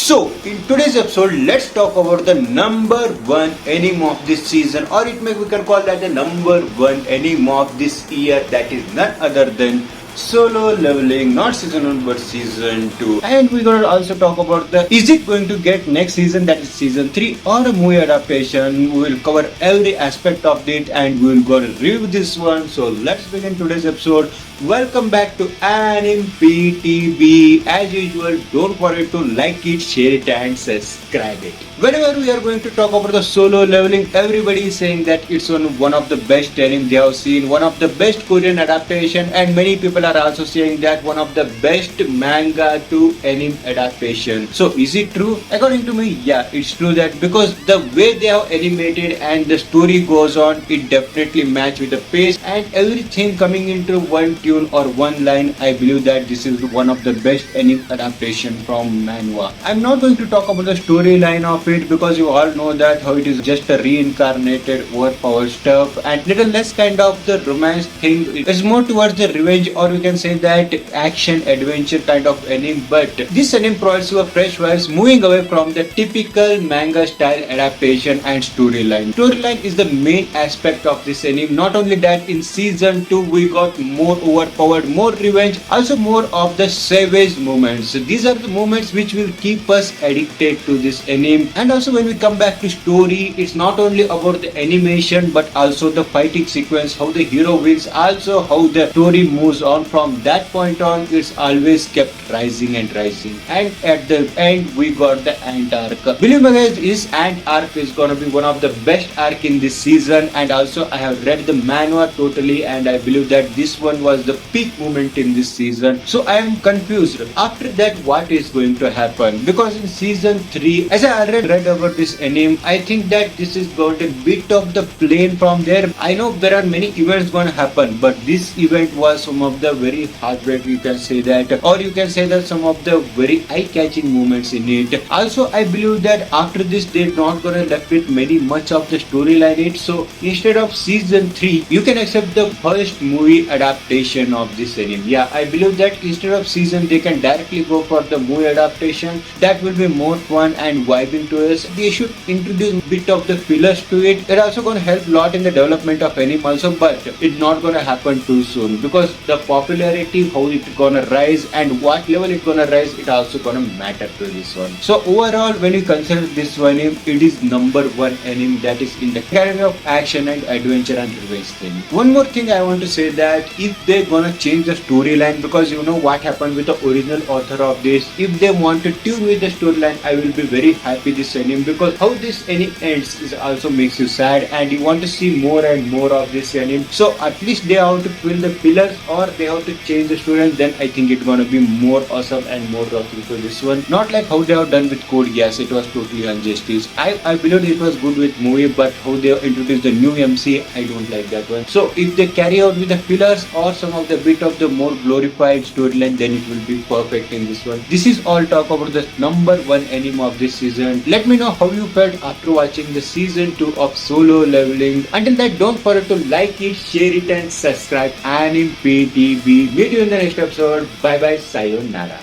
So, in today's episode, let's talk about the number one anime of this season, or we can call that the number one anime of this year. That is none other than Solo Leveling, not season 1 but season 2. And we're gonna also talk about the is it going to get next season, that is season 3, or a movie adaptation. We will cover every aspect of it and we will go to review this one. So let's begin today's episode. Welcome back to Anime PTB. As usual, don't forget to like it, share it and subscribe it. Whenever we are going to talk about the Solo Leveling, everybody is saying that it's one of the best anime they have seen, one of the best Korean adaptation, and many people are also saying that one of the best manga to anime adaptation. So is it true? According to me, yeah, it's true, that because the way they have animated and the story goes on, it definitely match with the pace and everything coming into one tune or one line. I believe that this is one of the best anime adaptation from manhwa. I'm not going to talk about the storyline of it because you all know that how it is just a reincarnated overpowered stuff and little less kind of the romance thing. It's more towards the revenge, or we can say that action adventure kind of anime, but this anime provides you a fresh vibes, moving away from the typical manga style adaptation and storyline. Storyline is the main aspect of this anime. Not only that, in season 2 we got more overpowered, more revenge, also more of the savage moments. So these are the moments which will keep us addicted to this anime. And also when we come back to story, it's not only about the animation but also the fighting sequence, how the hero wins, also how the story moves on. From that point on, it's always kept rising and rising. And at the end, we got the Ant arc. Believe me guys, this Ant arc is gonna be one of the best arc in this season. And also I have read the manhwa totally, and I believe that this one was the peak moment in this season. So I am confused. After that, what is going to happen? Because in season 3, as I already read about this anime, I think that this is going to bit of the plane from there. I know there are many events going to happen, but this event was some of the very heartbreaking, you can say that, or you can say that some of the very eye-catching moments in it. Also, I believe that after this, they're not going to left with much of the storyline in it. So instead of season 3, you can accept the first movie adaptation of this anime. Yeah, I believe that instead of season, they can directly go for the movie adaptation. That will be more fun and vibing to us. They should introduce a bit of the fillers to it. It's also going to help a lot in the development of anime also, but it's not going to happen too soon because the popularity, how it's going to rise and what level it's going to rise, it also going to matter to this one. So overall, when you consider this one, it is number one anime that is in the category of action and adventure and revenge thing. One more thing I want to say, that if they're gonna change the storyline, because you know what happened with the original author of this, if they want to tune with the storyline, I will be very happy this anime, because how this anime ends is also makes you sad and you want to see more and more of this anime. So at least they have to fill the pillars or they have to change the storyline, then I think it's gonna be more awesome and more rocking to this one. Not like how they have done with Code Geass, it was totally injustice. I believe it was good with movie, but how they have introduced the new MC, I don't like that one. So if they carry out with the fillers or some of the bit of the more glorified storyline, then it will be perfect in this one. This is all talk about the number one anime of this season. Let me know how you felt after watching the season 2 of Solo Leveling. Until that, don't forget to like it, share it and subscribe. Anime PTB. Meet you in the next episode. Bye bye. Sayonara.